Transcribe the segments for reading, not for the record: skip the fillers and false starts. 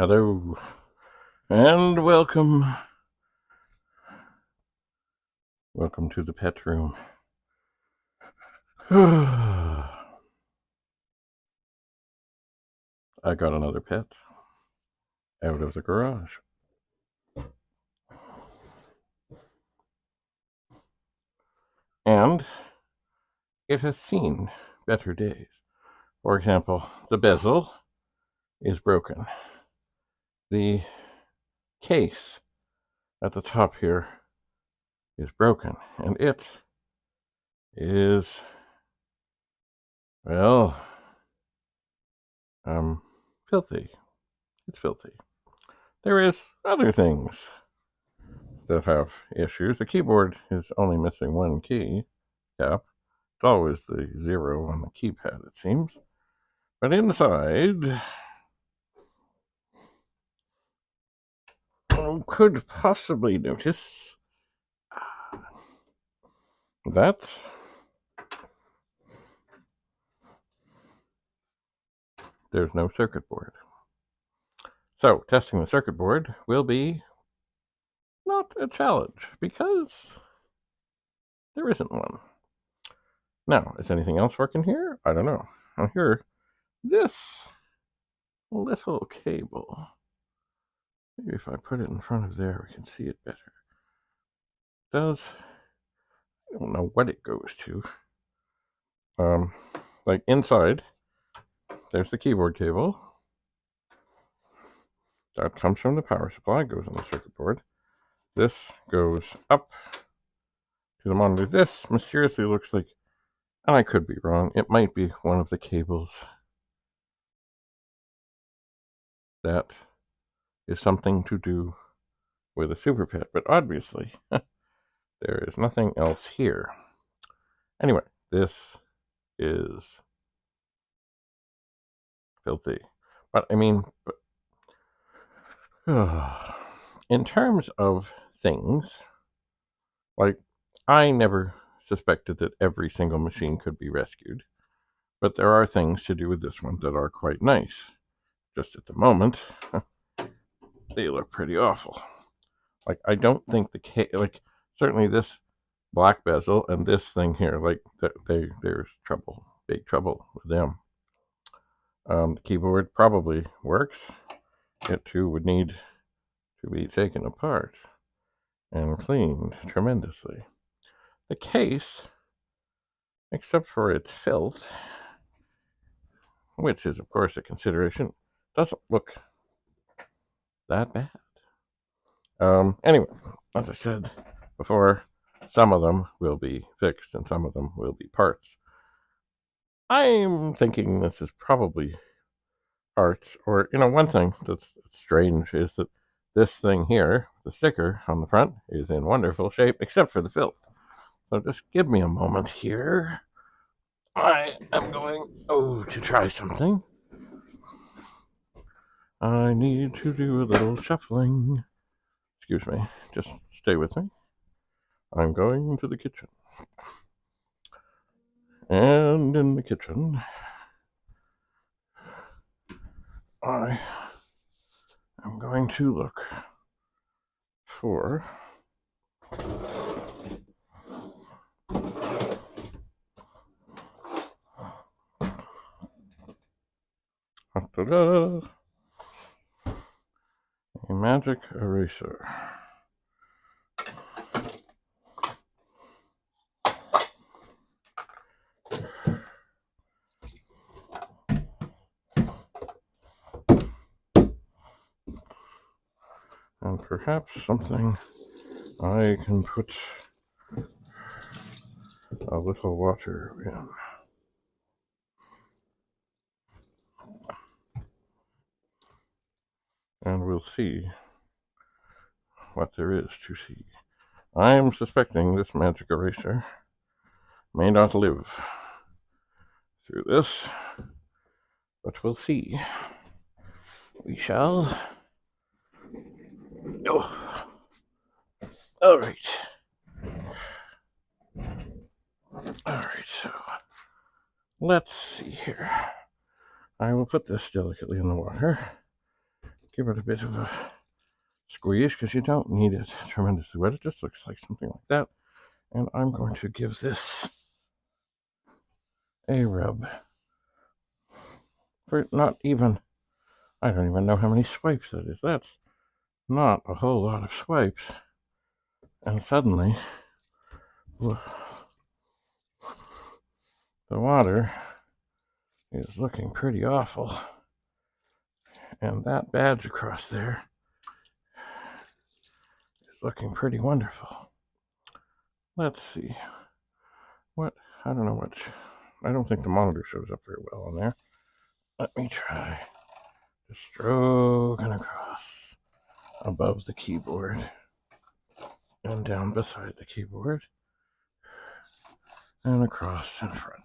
Hello, and welcome. Welcome to the pet room. I got another pet out of the garage. And it has seen better days. For example, the bezel is broken. The case at the top here is broken, and it is, well, filthy. It's filthy. There is other things that have issues. The keyboard is only missing one key cap. It's always the 0 on the keypad, it seems. But inside, you could possibly notice that there's no circuit board. So, testing the circuit board will be not a challenge, because there isn't one. Now, is anything else working here? I don't know. Now here, this little cable, maybe if I put it in front of there, we can see it better. I don't know what it goes to. Like inside, there's the keyboard cable. That comes from the power supply, goes on the circuit board. This goes up to the monitor. This mysteriously looks like, and I could be wrong, it might be one of the cables that is something to do with a Super Pet, but obviously there is nothing else here. Anyway, this is filthy. But I mean, in terms of things, like, I never suspected that every single machine could be rescued, but there are things to do with this one that are quite nice. Just at the moment, they look pretty awful. Like, I don't think certainly this black bezel and this thing here, like, there's trouble, big trouble with them. The keyboard probably works. It too would need to be taken apart and cleaned tremendously. The case, except for its filth, which is of course a consideration, doesn't look that bad. Anyway, as I said before, some of them will be fixed and some of them will be parts. I'm thinking this is probably parts, or, one thing that's strange is that this thing here, the sticker on the front, is in wonderful shape, except for the filth. So just give me a moment here. I am going, to try something. I need to do a little shuffling. Excuse me, just stay with me. I'm going to the kitchen. And in the kitchen, I am going to look for a magic eraser. And perhaps something I can put a little water in. And we'll see what there is to see. I'm suspecting this magic eraser may not live through this, but we'll see. We shall. Oh, all right. All right, so let's see here. I will put this delicately in the water. give it a bit of a squeeze because you don't need it tremendously wet. It just looks like something like that. And I'm going to give this a rub for not even, I don't even know how many swipes that is. That's not a whole lot of swipes. And suddenly, the water is looking pretty awful. And that badge across there is looking pretty wonderful. Let's see. I don't know which. I don't think the monitor shows up very well on there. Let me try. Just stroking across above the keyboard and down beside the keyboard and across in front.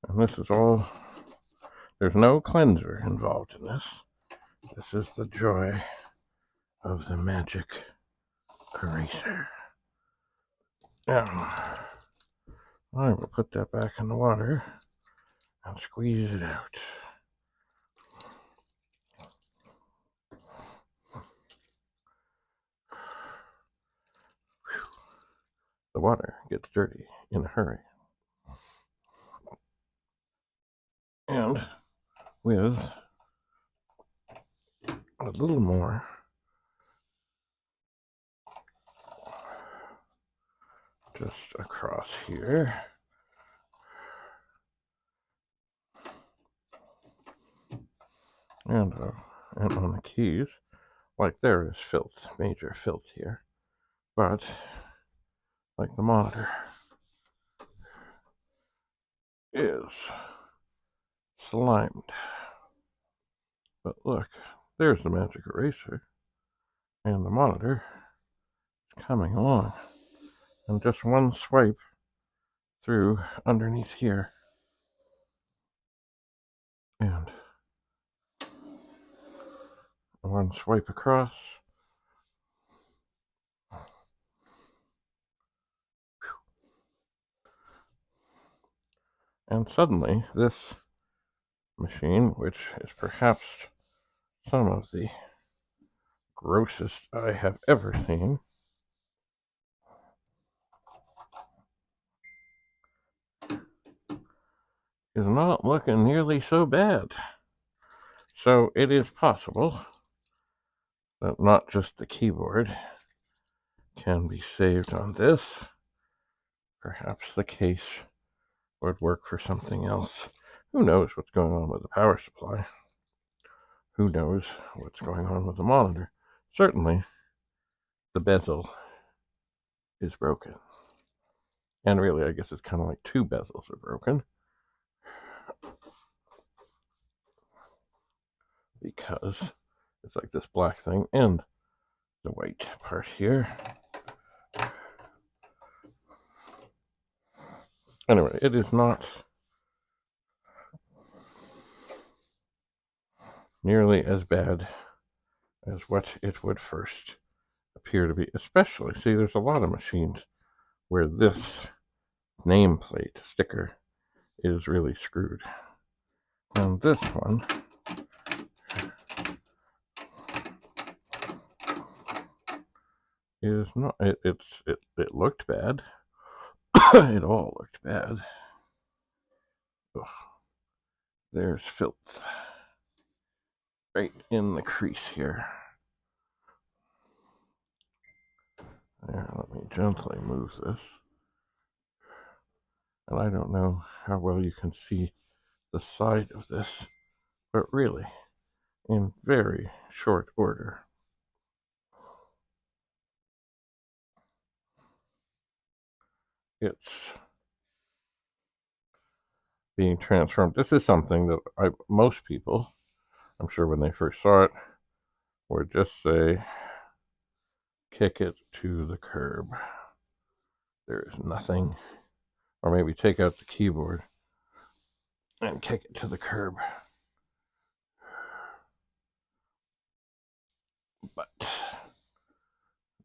And this is all, there's no cleanser involved in this. This is the joy of the magic eraser. Now, I will put that back in the water and squeeze it out. The water gets dirty in a hurry. And with a little more just across here, and on the keys, like there is filth, major filth here, but like the monitor is slimed. But look, there's the magic eraser, and the monitor is coming along, and just one swipe through underneath here, and one swipe across, and suddenly this machine, which is perhaps some of the grossest I have ever seen, is not looking nearly so bad. So it is possible that not just the keyboard can be saved on this. Perhaps the case would work for something else. Who knows what's going on with the power supply? Who knows what's going on with the monitor? Certainly, the bezel is broken. And really, I guess it's kind of like two bezels are broken, because it's like this black thing and the white part here. Anyway, it is not nearly as bad as what it would first appear to be. Especially, see, there's a lot of machines where this nameplate sticker is really screwed. And this one is not. It looked bad. It all looked bad. Ugh. There's filth right in the crease here. There, let me gently move this. And I don't know how well you can see the side of this, but really, in very short order, it's being transformed. This is something that most people, I'm sure when they first saw it, would just say, kick it to the curb. There is nothing. Or maybe take out the keyboard and kick it to the curb. But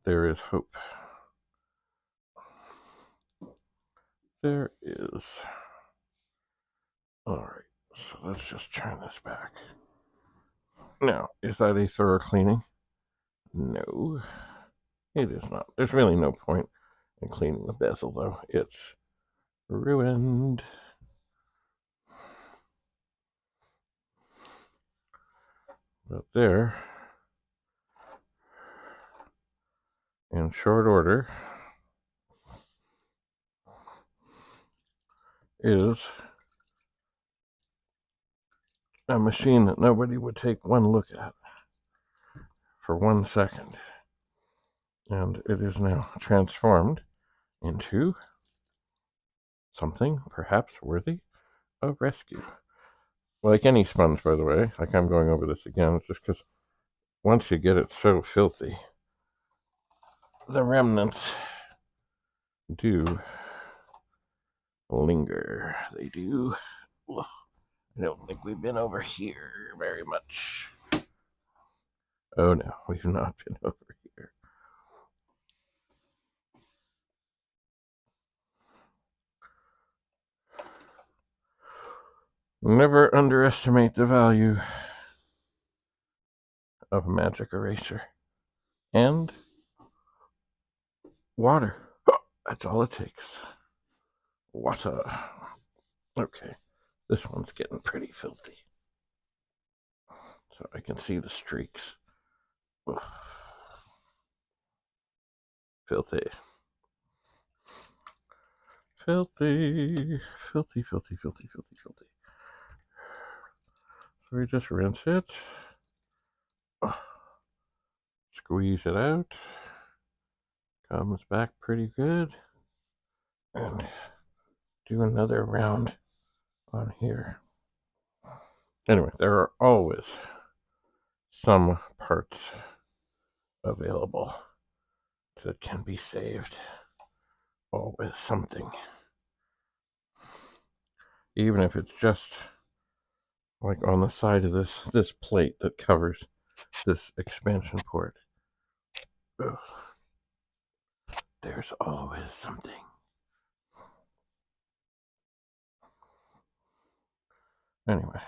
there is hope. there is. Alright, so let's just turn this back. Now, is that a thorough cleaning? No, it is not. There's really no point in cleaning the bezel, though. It's ruined. But there, in short order, is a machine that nobody would take one look at for 1 second. And it is now transformed into something perhaps worthy of rescue. Like any sponge, by the way, like I'm going over this again, it's just because once you get it so filthy, the remnants do linger. They do. I don't think we've been over here very much. Oh no, we've not been over here. Never underestimate the value of a magic eraser. And water. That's all it takes. Water. Okay, this one's getting pretty filthy. So I can see the streaks. Ugh. Filthy. Filthy. Filthy, filthy, filthy, filthy, filthy. So we just rinse it. Squeeze it out. Comes back pretty good. And do another round on here. Anyway, there are always some parts available that can be saved. Always something. Even if it's just like on the side of this plate that covers this expansion port. Ugh. There's always something. Anyway,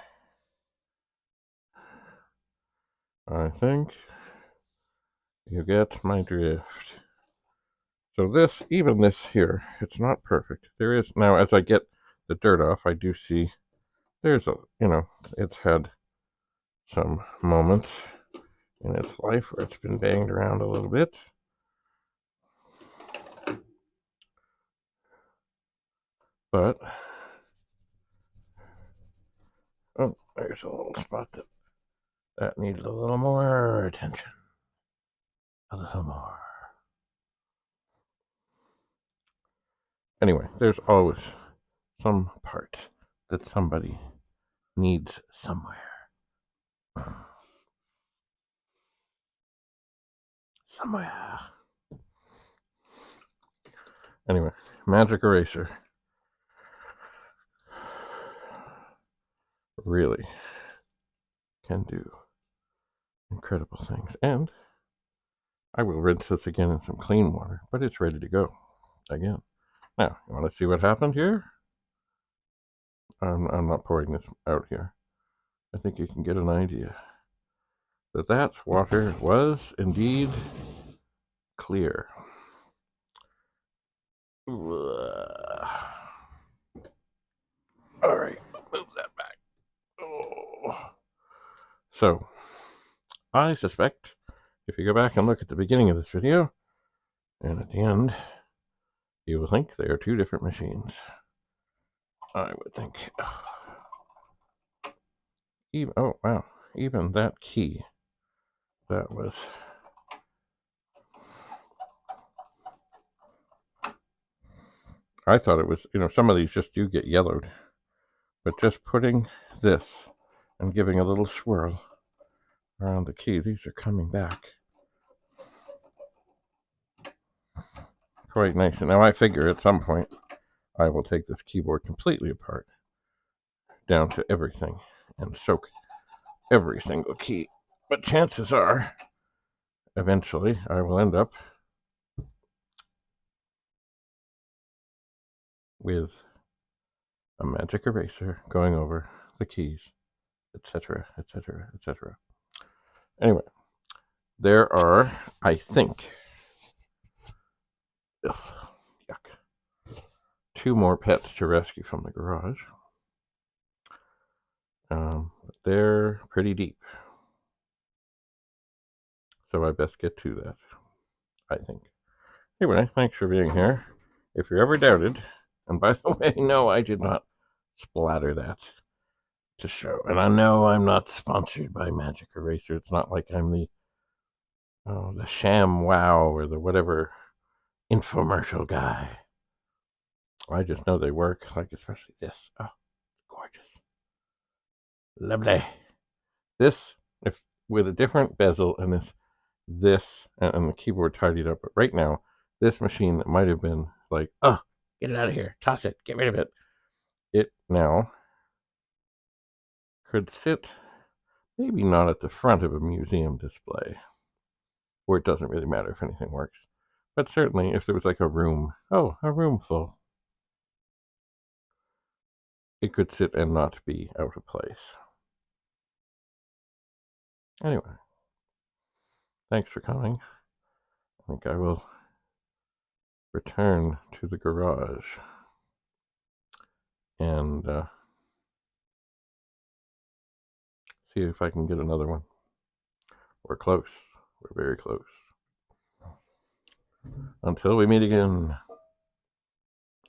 I think you get my drift. So this, even this here, it's not perfect. There is, now as I get the dirt off, I do see there's a, it's had some moments in its life where it's been banged around a little bit. But, oh, there's a little spot that needed a little more attention. A little more. Anyway, there's always some part that somebody needs somewhere. Somewhere. Anyway, magic eraser really can do incredible things. And I will rinse this again in some clean water, but it's ready to go again. Now, you want to see what happened here? I'm not pouring this out here. I think you can get an idea that water was indeed clear. All right, move that back. Oh. So, I suspect if you go back and look at the beginning of this video, and at the end, you will think they are two different machines. I would think. Even, oh wow, even that key, that was... I thought it was, some of these just do get yellowed, but just putting this and giving a little swirl around the key, these are coming back quite nice. And now I figure at some point I will take this keyboard completely apart, down to everything, and soak every single key. But chances are, eventually, I will end up with a magic eraser going over the keys, etc., etc., etc. Anyway, there are, I think, yuck, 2 more pets to rescue from the garage. They're pretty deep, so I best get to that, I think. Anyway, thanks for being here. If you're ever doubted, and by the way, no, I did not splatter that to show. And I know I'm not sponsored by Magic Eraser. It's not like I'm the Sham Wow or the whatever infomercial guy. I just know they work, like especially this. Oh, gorgeous. Lovely. This, if with a different bezel and this and the keyboard tidied up, but right now, this machine that might have been like, oh, get it out of here, toss it, get rid of it. It now could sit maybe not at the front of a museum display, where it doesn't really matter if anything works, but certainly if there was like a room full, it could sit and not be out of place. Anyway, thanks for coming. I think I will return to the garage and see if I can get another one. We're close. We're very close. Until we meet again,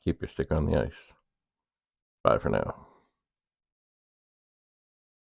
keep your stick on the ice. Bye for now.